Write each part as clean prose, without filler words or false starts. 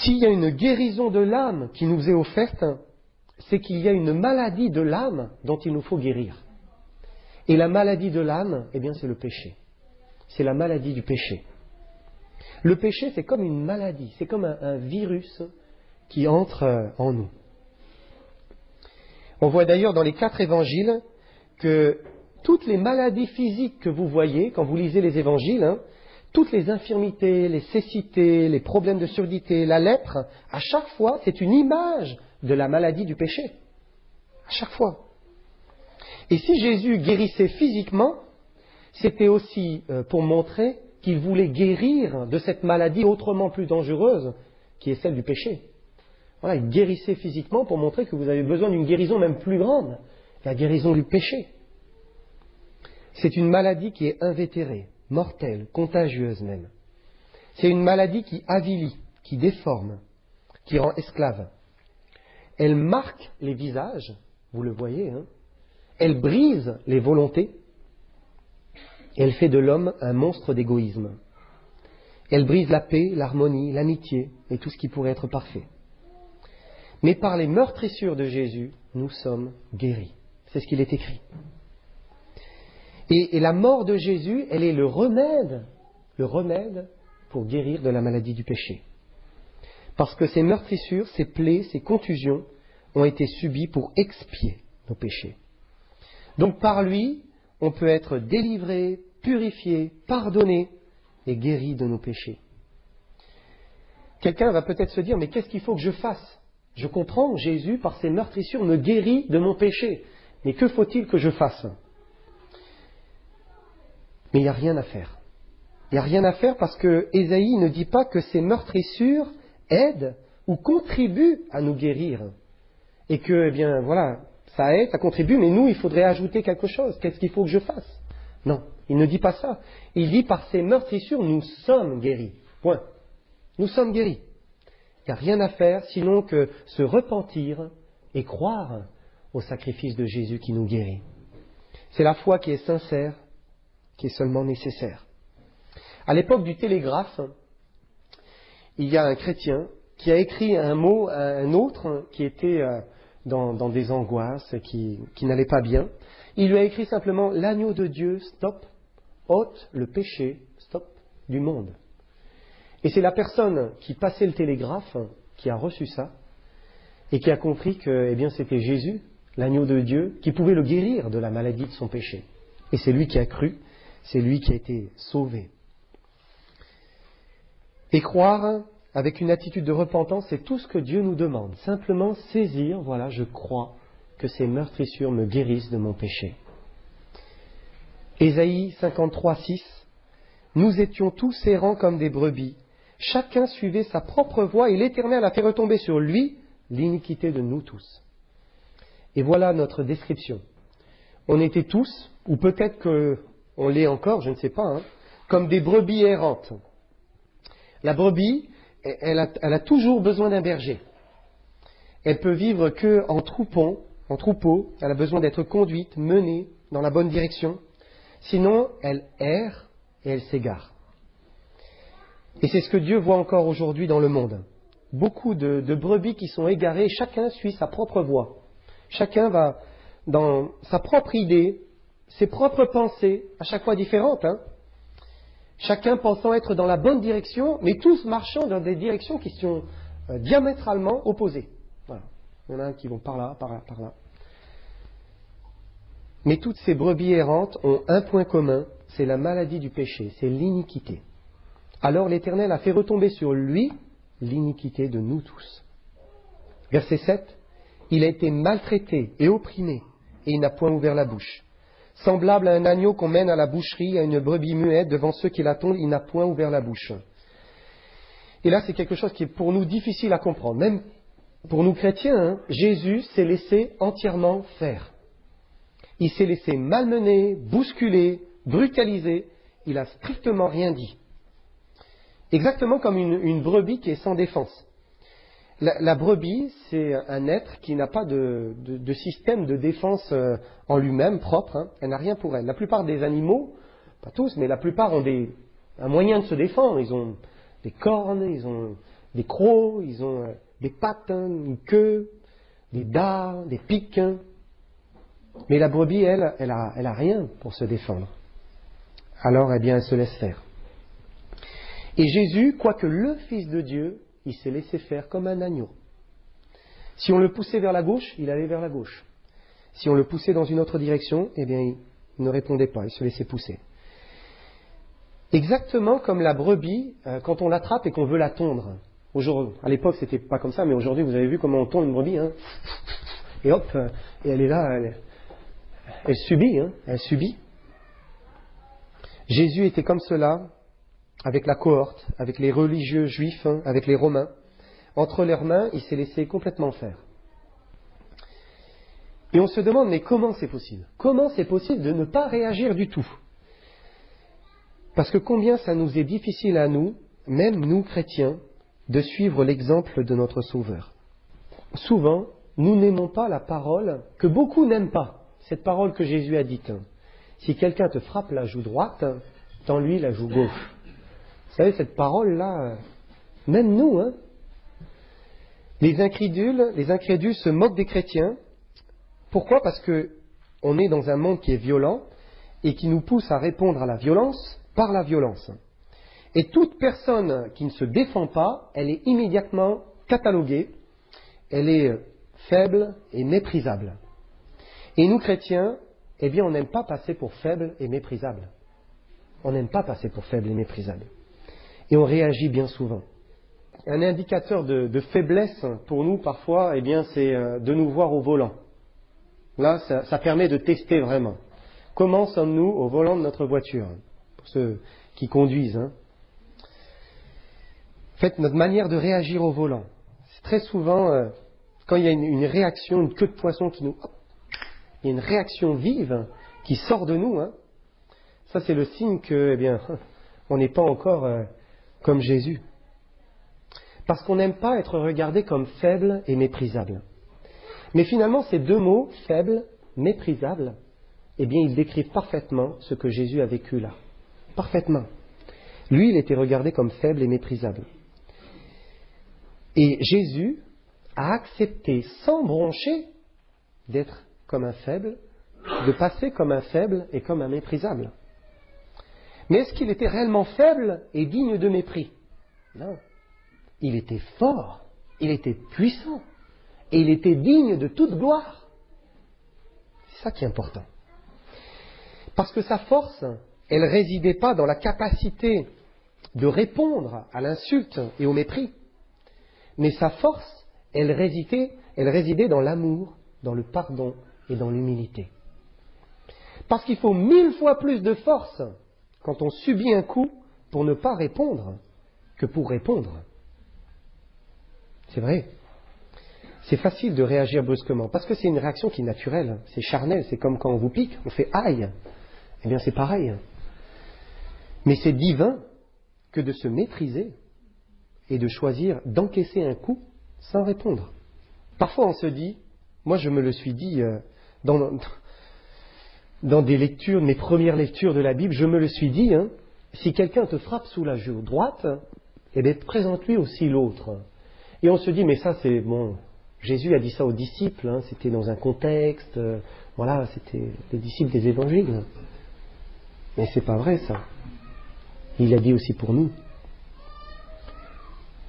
S'il y a une guérison de l'âme qui nous est offerte, c'est qu'il y a une maladie de l'âme dont il nous faut guérir. Et la maladie de l'âme, eh bien, c'est le péché. C'est la maladie du péché. Le péché, c'est comme une maladie, c'est comme un virus qui entre en nous. On voit d'ailleurs dans les 4 évangiles que toutes les maladies physiques que vous voyez quand vous lisez les évangiles, toutes les infirmités, les cécités, les problèmes de surdité, la lèpre, à chaque fois, c'est une image de la maladie du péché. À chaque fois. Et si Jésus guérissait physiquement, c'était aussi pour montrer qu'il voulait guérir de cette maladie autrement plus dangereuse, qui est celle du péché. Voilà, il guérissait physiquement pour montrer que vous avez besoin d'une guérison même plus grande, la guérison du péché. C'est une maladie qui est invétérée, mortelle, contagieuse même. C'est une maladie qui avilit, qui déforme, qui rend esclave. Elle marque les visages, vous le voyez, Elle brise les volontés. Elle fait de l'homme un monstre d'égoïsme. Elle brise la paix, l'harmonie, l'amitié et tout ce qui pourrait être parfait. Mais par les meurtrissures de Jésus, nous sommes guéris. C'est ce qu'il est écrit. Et la mort de Jésus, elle est le remède pour guérir de la maladie du péché. Parce que ces meurtrissures, ces plaies, ces contusions ont été subies pour expier nos péchés. Donc par lui, on peut être délivré, purifié, pardonné et guéri de nos péchés. Quelqu'un va peut-être se dire, mais qu'est-ce qu'il faut que je fasse ? Je comprends, Jésus, par ses meurtrissures, me guérit de mon péché. Mais que faut-il que je fasse ? Mais il n'y a rien à faire. Il n'y a rien à faire parce que Ésaïe ne dit pas que ces meurtrissures aident ou contribuent à nous guérir. Et que, eh bien, voilà, ça aide, ça contribue, mais nous, il faudrait ajouter quelque chose. Qu'est-ce qu'il faut que je fasse ? Non, il ne dit pas ça. Il dit, par ces meurtrissures, nous sommes guéris. Point. Nous sommes guéris. Il n'y a rien à faire sinon que se repentir et croire au sacrifice de Jésus qui nous guérit. C'est la foi qui est sincère, qui est seulement nécessaire. À l'époque du télégraphe, il y a un chrétien qui a écrit un mot à un autre qui était dans des angoisses, qui n'allait pas bien. Il lui a écrit simplement « L'agneau de Dieu, stop, ôte le péché, stop, du monde ». Et c'est la personne qui passait le télégraphe qui a reçu ça et qui a compris que eh bien, c'était Jésus, l'agneau de Dieu, qui pouvait le guérir de la maladie de son péché. Et c'est lui qui a cru, c'est lui qui a été sauvé. Et croire avec une attitude de repentance, c'est tout ce que Dieu nous demande. Simplement saisir, voilà, je crois que ces meurtrissures me guérissent de mon péché. Ésaïe 53, 6. Nous étions tous errants comme des brebis. Chacun suivait sa propre voie et l'Éternel a fait retomber sur lui l'iniquité de nous tous. Et voilà notre description. On était tous, ou peut-être qu'on l'est encore, je ne sais pas, comme des brebis errantes. La brebis, elle a toujours besoin d'un berger. Elle peut vivre qu'en troupeau, elle a besoin d'être conduite, menée dans la bonne direction. Sinon, elle erre et elle s'égare. Et c'est ce que Dieu voit encore aujourd'hui dans le monde. Beaucoup de brebis qui sont égarées, chacun suit sa propre voie. Chacun va dans sa propre idée, ses propres pensées, à chaque fois différentes. Chacun pensant être dans la bonne direction, mais tous marchant dans des directions qui sont diamétralement opposées. Voilà. Il y en a qui vont par là, par là, par là. Mais toutes ces brebis errantes ont un point commun, c'est la maladie du péché, c'est l'iniquité. Alors l'Éternel a fait retomber sur lui l'iniquité de nous tous. Verset 7. Il a été maltraité et opprimé, et il n'a point ouvert la bouche. Semblable à un agneau qu'on mène à la boucherie, à une brebis muette, devant ceux qui l'attendent, il n'a point ouvert la bouche. Et là, c'est quelque chose qui est pour nous difficile à comprendre. Même pour nous chrétiens, Jésus s'est laissé entièrement faire. Il s'est laissé malmener, bousculer, brutaliser. Il n'a strictement rien dit. Exactement comme une brebis qui est sans défense. La brebis, c'est un être qui n'a pas de système de défense en lui-même propre. Elle n'a rien pour elle. La plupart des animaux, pas tous, mais la plupart ont un moyen de se défendre. Ils ont des cornes, ils ont des crocs, ils ont des pattes, une queue, des dards, des pics. Mais la brebis, elle a rien pour se défendre. Alors, eh bien, elle se laisse faire. Et Jésus, quoique le Fils de Dieu, il s'est laissé faire comme un agneau. Si on le poussait vers la gauche, il allait vers la gauche. Si on le poussait dans une autre direction, eh bien, il ne répondait pas, il se laissait pousser. Exactement comme la brebis, quand on l'attrape et qu'on veut la tondre. À l'époque, c'était pas comme ça, mais aujourd'hui, vous avez vu comment on tond une brebis, hein. Et hop, et elle est là, elle subit, elle subit. Jésus était comme cela, avec la cohorte, avec les religieux juifs, avec les Romains. Entre leurs mains, il s'est laissé complètement faire. Et on se demande, mais comment c'est possible? Comment c'est possible de ne pas réagir du tout? Parce que combien ça nous est difficile à nous, même nous chrétiens, de suivre l'exemple de notre Sauveur. Souvent, nous n'aimons pas la parole que beaucoup n'aiment pas, cette parole que Jésus a dite. Si quelqu'un te frappe la joue droite, tends-lui la joue gauche. Vous savez, cette parole-là, même nous, les incrédules se moquent des chrétiens. Pourquoi? Parce qu'on est dans un monde qui est violent et qui nous pousse à répondre à la violence par la violence. Et toute personne qui ne se défend pas, elle est immédiatement cataloguée, elle est faible et méprisable. Et nous chrétiens, eh bien, on n'aime pas passer pour faibles et méprisables. On n'aime pas passer pour faibles et méprisables. Et on réagit bien souvent. Un indicateur de faiblesse pour nous, parfois, eh bien, c'est de nous voir au volant. Là, ça permet de tester vraiment. Comment sommes-nous au volant de notre voiture? Pour ceux qui conduisent. En fait, notre manière de réagir au volant. C'est très souvent, quand il y a une réaction, une queue de poisson qui nous... Il y a une réaction vive qui sort de nous. Ça, c'est le signe que, eh bien, on n'est pas encore comme Jésus. Parce qu'on n'aime pas être regardé comme faible et méprisable. Mais finalement, ces deux mots, faible, méprisable, eh bien, ils décrivent parfaitement ce que Jésus a vécu là. Parfaitement. Lui, il était regardé comme faible et méprisable. Et Jésus a accepté, sans broncher, d'être comme un faible, de passer comme un faible et comme un méprisable. Mais est-ce qu'il était réellement faible et digne de mépris? Non. Il était fort, il était puissant, et il était digne de toute gloire. C'est ça qui est important. Parce que sa force, elle ne résidait pas dans la capacité de répondre à l'insulte et au mépris, mais sa force, elle résidait dans l'amour, dans le pardon et dans l'humilité. Parce qu'il faut 1000 fois plus de force quand on subit un coup pour ne pas répondre que pour répondre. C'est vrai. C'est facile de réagir brusquement, parce que c'est une réaction qui est naturelle, c'est charnel, c'est comme quand on vous pique, on fait aïe. Eh bien c'est pareil. Mais c'est divin que de se maîtriser et de choisir d'encaisser un coup sans répondre. Parfois on se dit, moi je me le suis dit dans des lectures, mes premières lectures de la Bible, je me le suis dit, si quelqu'un te frappe sous la joue droite, eh bien présente-lui aussi l'autre. Et on se dit, mais ça c'est bon, Jésus a dit ça aux disciples, c'était dans un contexte, voilà, c'était les disciples des évangiles. Mais c'est pas vrai ça. Il l'a dit aussi pour nous.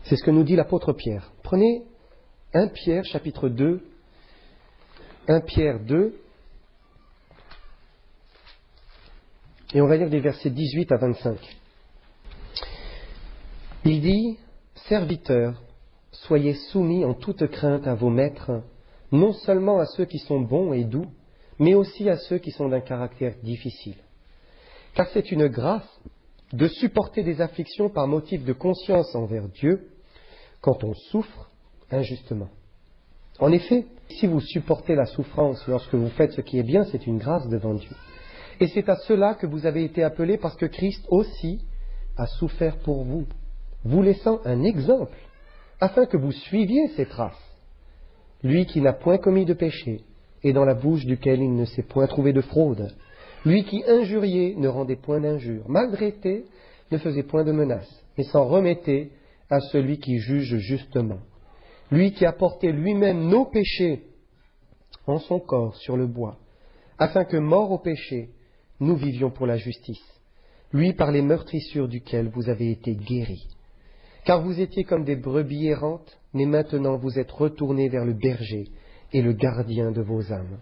C'est ce que nous dit l'apôtre Pierre. Prenez 1 Pierre chapitre 2, 1 Pierre 2, et on va lire des versets 18 à 25. Il dit, serviteurs, soyez soumis en toute crainte à vos maîtres, non seulement à ceux qui sont bons et doux, mais aussi à ceux qui sont d'un caractère difficile. Car c'est une grâce de supporter des afflictions par motif de conscience envers Dieu quand on souffre injustement. En effet, si vous supportez la souffrance lorsque vous faites ce qui est bien, c'est une grâce devant Dieu. Et c'est à cela que vous avez été appelés parce que Christ aussi a souffert pour vous, vous laissant un exemple, afin que vous suiviez ses traces. Lui qui n'a point commis de péché, et dans la bouche duquel il ne s'est point trouvé de fraude. Lui qui injuriait ne rendait point d'injure, malgré ne faisait point de menace, mais s'en remettait à celui qui juge justement. Lui qui a porté lui-même nos péchés en son corps sur le bois, afin que, morts au péché, nous vivions pour la justice. Lui par les meurtrissures duquel vous avez été guéris. Car vous étiez comme des brebis errantes, mais maintenant vous êtes retournés vers le berger et le gardien de vos âmes.